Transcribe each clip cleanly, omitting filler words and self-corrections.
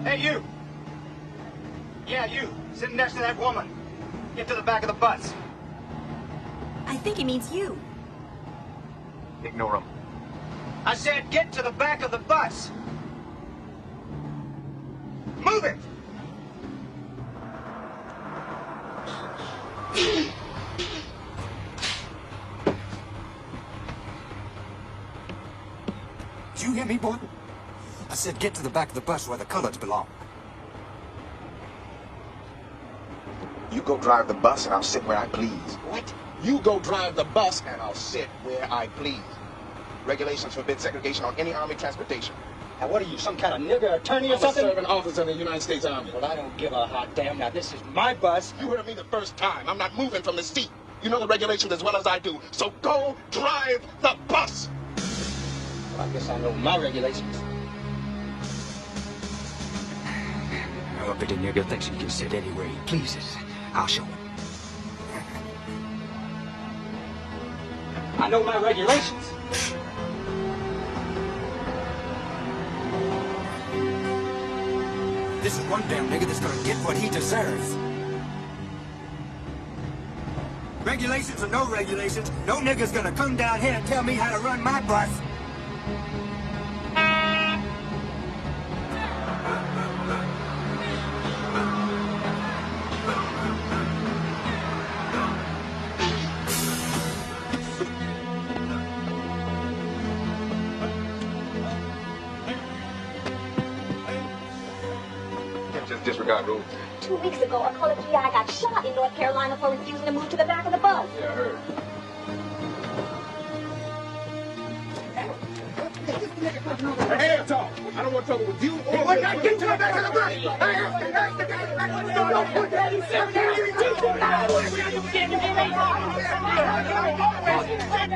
Hey, you! Yeah, you, sitting next to that woman. Get to the back of the bus. I think he means you. Ignore him. I said get to the back of the bus! Move it! Did you hear me, boy? I said get to the back of the bus where the coloreds belong. You go drive the bus and I'll sit where I please. What? You go drive the bus and I'll sit where I please. Regulations forbid segregation on any Army transportation. Now what are you, some kind of nigger attorney or I'm something? a serving officer in the United States Army. Well, I don't give a hot damn. Now this is my bus. You heard me the first time. I'm not moving from the seat. You know the regulations as well as I do. So go drive the bus. Well, I guess I know my regulations. I hope the nigger thinks he can sit anywhere he pleases. I'll show him. I know my regulations. This is one damn nigga that's gonna get what he deserves. Regulations or no regulations, no nigga's gonna come down here and tell me how to run my bus. Just disregard rules. 2 weeks ago, a colored GI got shot in North Carolina for refusing to move to the back of the bus. Yeah, I heard. Hands off! I don't want trouble with you or with Get to the back of the bus! Sit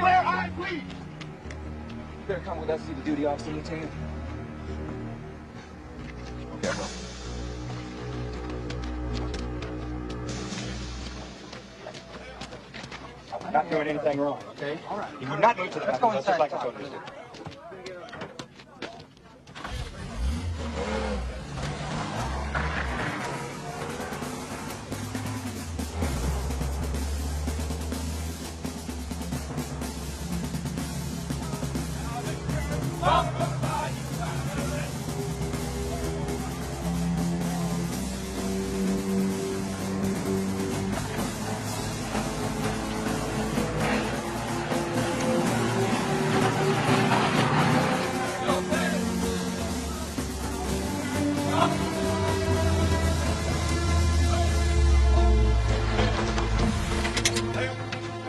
where I please! You better come with us, see the duty officer, Lieutenant. Okay, bro. I'm not doing anything wrong, okay? All right. You will not move to the back of the bus just like I told you to do.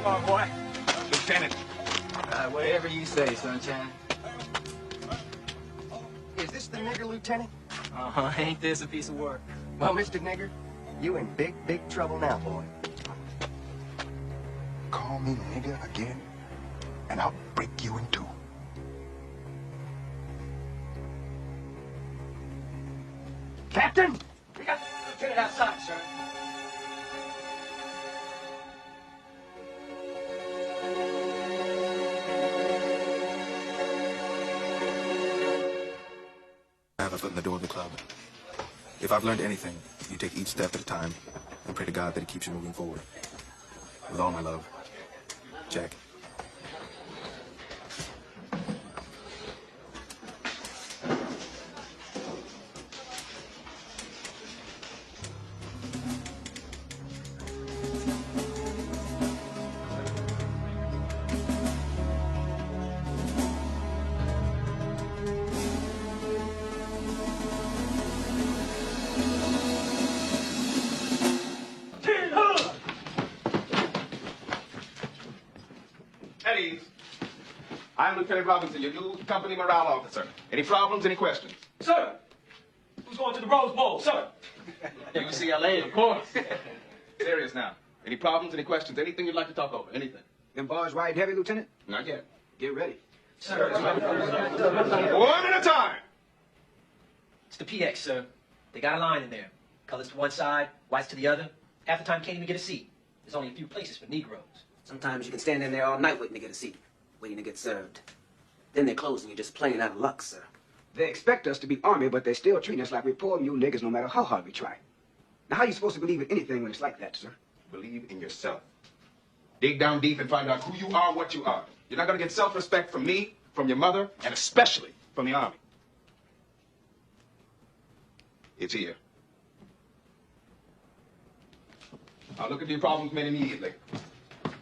Come on, boy. Lieutenant. Whatever you say, sunshine. Is this the nigger, Lieutenant? Uh-huh, ain't this a piece of work? Well, Mr. Nigger, you in big, big trouble now, boy. Call me nigga again, and I'll break you in two. Captain! We got the lieutenant outside, sir. I have a foot in the door of the club. If I've learned anything, you take each step at a time and pray to God that He keeps you moving forward. With all my love, Jack. At ease. I'm Lieutenant Robinson, your new company morale officer. Any problems, any questions? Sir! Who's going to the Rose Bowl, sir? UCLA, of course. Serious now. Any problems, any questions, anything you'd like to talk over, anything? Them bars ride heavy, Lieutenant? Not yet. Get ready. Sir, One at a time. It's the PX, sir. They got a line in there. Colors to one side, whites to the other. Half the time can't even get a seat. There's only a few places for Negroes. Sometimes you can stand in there all night waiting to get a seat, waiting to get served. Then they close and you're just plain out of luck, sir. They expect us to be Army, but they still treat us like we're poor mule niggas no matter how hard we try. Now, how are you supposed to believe in anything when it's like that, sir? Believe in yourself. Dig down deep and find out who you are, what you are. You're not going to get self-respect from me, from your mother, and especially from the Army. It's here. I'll look into your problems men immediately.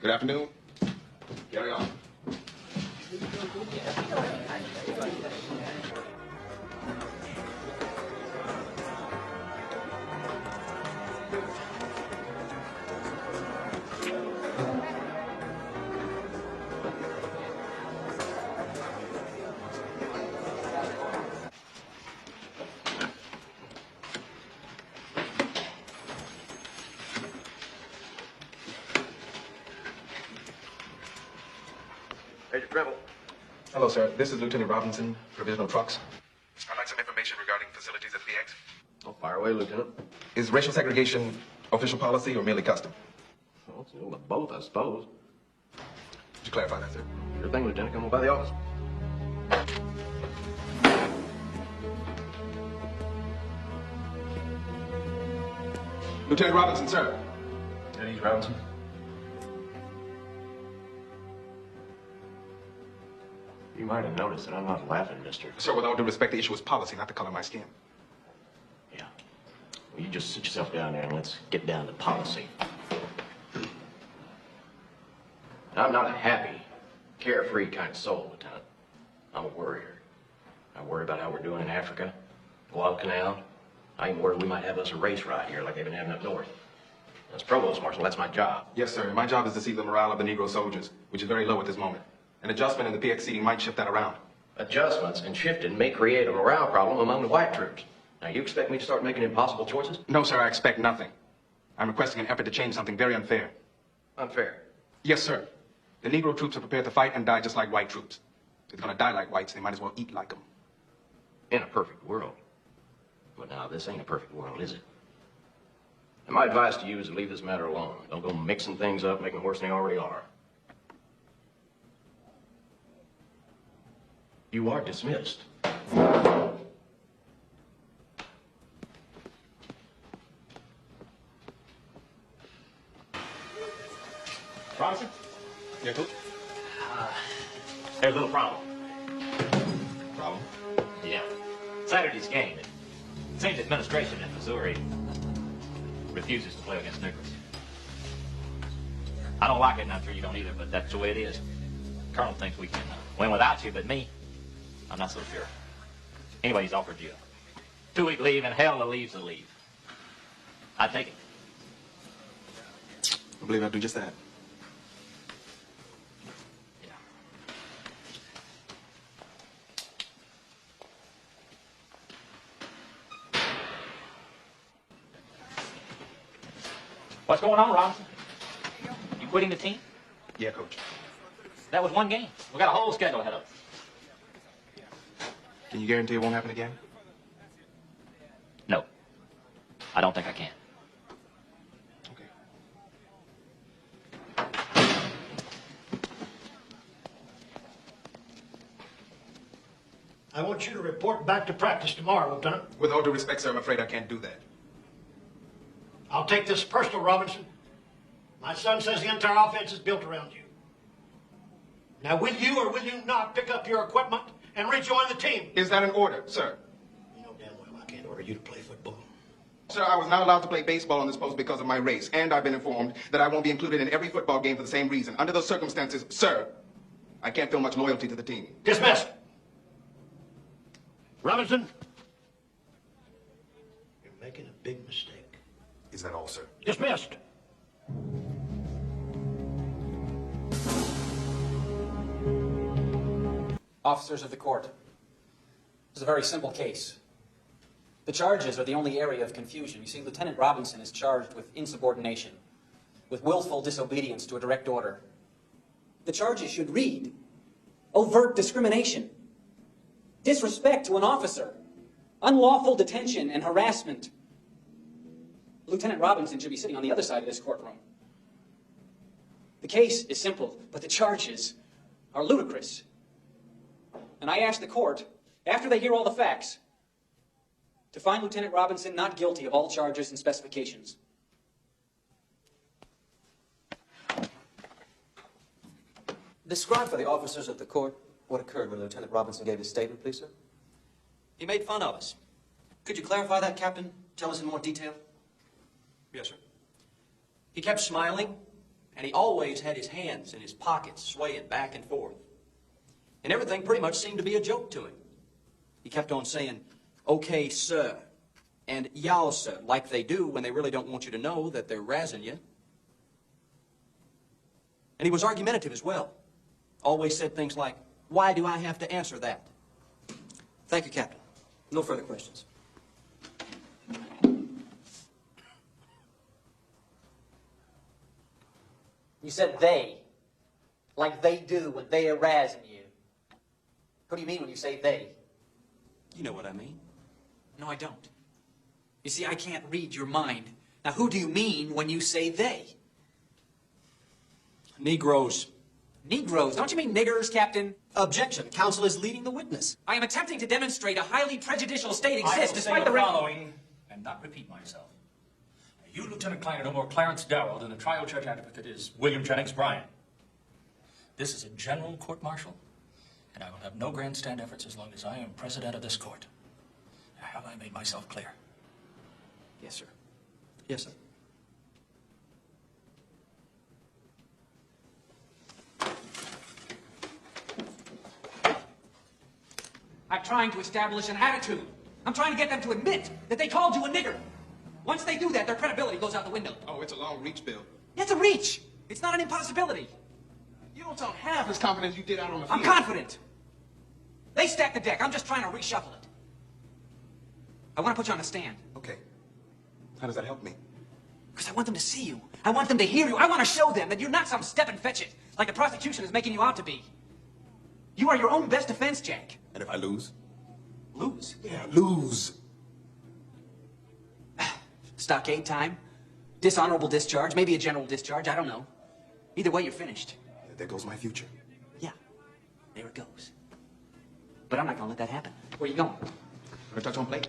Good afternoon. Carry on. Major Preble. Hello, sir. This is Lieutenant Robinson, Provisional Trucks. I'd like some information regarding facilities at PX. Oh, fire away, Lieutenant. Is racial segregation official policy or merely custom? Well, it's a little of both, I suppose. Would you clarify that, sir? Sure thing, Lieutenant. Come on by the office. Lieutenant Robinson, sir. There he's Robinson. You might have noticed that I'm not laughing, mister. Sir, with all due respect, the issue is policy, not the color of my skin. Yeah. Well, you just sit yourself down there and let's get down to policy. I'm not a happy, carefree kind of soul, Lieutenant. I'm a worrier. I worry about how we're doing in Africa, Guadalcanal. I even worry we might have us a race ride here like they've been having up north. As Provost Marshal, that's my job. Yes, sir. My job is to see the morale of the Negro soldiers, which is very low at this moment. An adjustment in the PX seating might shift that around. Adjustments and shifting may create a morale problem among the white troops. Now, you expect me to start making impossible choices? No, sir, I expect nothing. I'm requesting an effort to change something very unfair. Unfair? Yes, sir. The Negro troops are prepared to fight and die just like white troops. If they're going to die like whites, they might as well eat like them. In a perfect world. But now, this ain't a perfect world, is it? And my advice to you is to leave this matter alone. Don't go mixing things up, making them worse than they already are. You are dismissed. Robinson? Yeah, Coach? There's a little problem. Problem? Yeah. Saturday's game. It seems administration in Missouri refuses to play against Negroes. I don't like it, and I'm sure you don't either, but that's the way it is. Colonel thinks we can win without you, but me, I'm not so sure. Anyway, he's offered you a 2-week leave, and hell, the leave's a leave. I'd take it. I believe I'll do just that. Yeah. What's going on, Robinson? You quitting the team? Yeah, Coach. That was one game. We got a whole schedule ahead of us. Can you guarantee it won't happen again? No. I don't think I can. Okay. I want you to report back to practice tomorrow, Lieutenant. With all due respect, sir, I'm afraid I can't do that. I'll take this personal, Robinson. My son says the entire offense is built around you. Now, will you or will you not pick up your equipment and rejoin the team? Is that an order, sir? You know damn well I can't order you to play football. Sir, I was not allowed to play baseball on this post because of my race, and I've been informed that I won't be included in every football game for the same reason. Under those circumstances, sir, I can't feel much loyalty to the team. Dismissed. Robinson, you're making a big mistake. Is that all, sir? Dismissed. Officers of the court, this is a very simple case. The charges are the only area of confusion. You see, Lieutenant Robinson is charged with insubordination, with willful disobedience to a direct order. The charges should read overt discrimination, disrespect to an officer, unlawful detention and harassment. Lieutenant Robinson should be sitting on the other side of this courtroom. The case is simple, but the charges are ludicrous. And I ask the court, after they hear all the facts, to find Lieutenant Robinson not guilty of all charges and specifications. Describe for the officers of the court what occurred when Lieutenant Robinson gave his statement, please, sir. He made fun of us. Could you clarify that, Captain? Tell us in more detail. Yes, sir. He kept smiling, and he always had his hands in his pockets, swaying back and forth. And everything pretty much seemed to be a joke to him. He kept on saying, "Okay, sir," and "y'all, sir," like they do when they really don't want you to know that they're razzing you. And he was argumentative as well. Always said things like, "Why do I have to answer that?" Thank you, Captain. No further questions. You said they, like they do when they are razzing you. What do you mean when you say they? You know what I mean. No, I don't. You see, I can't read your mind. Now, who do you mean when you say they? Negroes. Negroes? Don't you mean niggers, Captain? Objection. Counsel is leading the witness. I am attempting to demonstrate a highly prejudicial state I exists will despite say the the following and not repeat myself. You, Lieutenant Klein, are no more Clarence Darrow than the trial judge advocate is William Jennings Bryan. This is a general court-martial, and I will have no grandstand efforts as long as I am president of this court. Have I made myself clear? Yes, sir. Yes, sir. I'm trying to establish an attitude. I'm trying to get them to admit that they called you a nigger. Once they do that, their credibility goes out the window. Oh, it's a long reach, Bill. It's a reach. It's not an impossibility. You don't sound half as confident as you did out on the field. I'm confident. They stacked the deck. I'm just trying to reshuffle it. I want to put you on the stand. Okay. How does that help me? Because I want them to see you. I want them to hear you. I want to show them that you're not some step and fetch it, like the prosecution is making you out to be. You are your own best defense, Jack. And if I lose? Lose? Yeah, lose. Stockade time, dishonorable discharge, maybe a general discharge, I don't know. Either way, you're finished. Yeah, there goes my future. Yeah, there it goes. But I'm not gonna let that happen. Where are you going? Gonna touch on plate.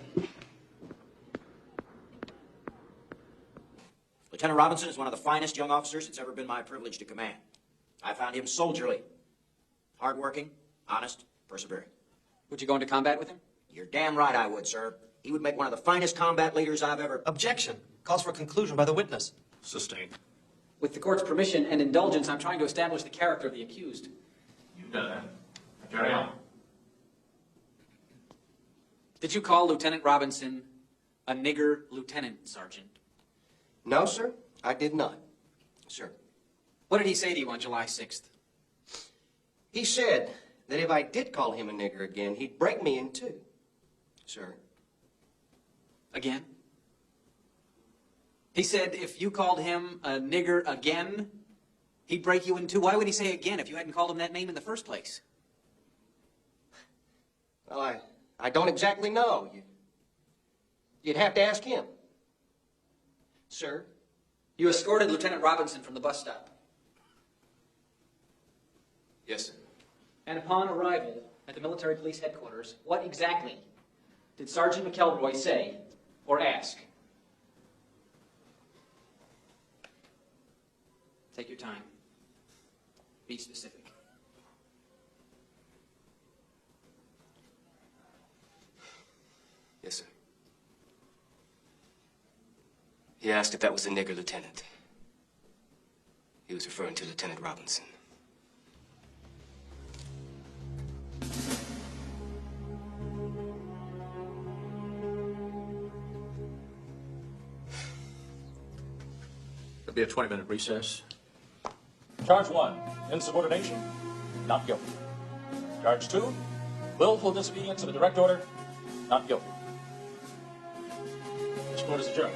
Lieutenant Robinson is one of the finest young officers it's ever been my privilege to command. I found him soldierly, hardworking, honest, persevering. Would you go into combat with him? You're damn right I would, sir. He would make one of the finest combat leaders I've ever... Objection. Calls for conclusion by the witness. Sustained. With the court's permission and indulgence, I'm trying to establish the character of the accused. You've done that. Carry on. Did you call Lieutenant Robinson a nigger lieutenant, Sergeant? No, sir, I did not. Sir. What did he say to you on July 6th? He said that if I did call him a nigger again, he'd break me in two. Sir. Again? He said if you called him a nigger again, he'd break you in two. Why would he say again if you hadn't called him that name in the first place? Well, I don't exactly know. You'd have to ask him. Sir? You escorted Lieutenant Robinson from the bus stop. Yes, sir. And upon arrival at the military police headquarters, what exactly did Sergeant McElroy say or ask? Take your time. Be specific. Yes, sir. He asked if that was the nigger lieutenant. He was referring to Lieutenant Robinson. There'll be a 20-minute recess. Charge 1, insubordination, not guilty. Charge 2, willful disobedience of a direct order, not guilty. This court is adjourned.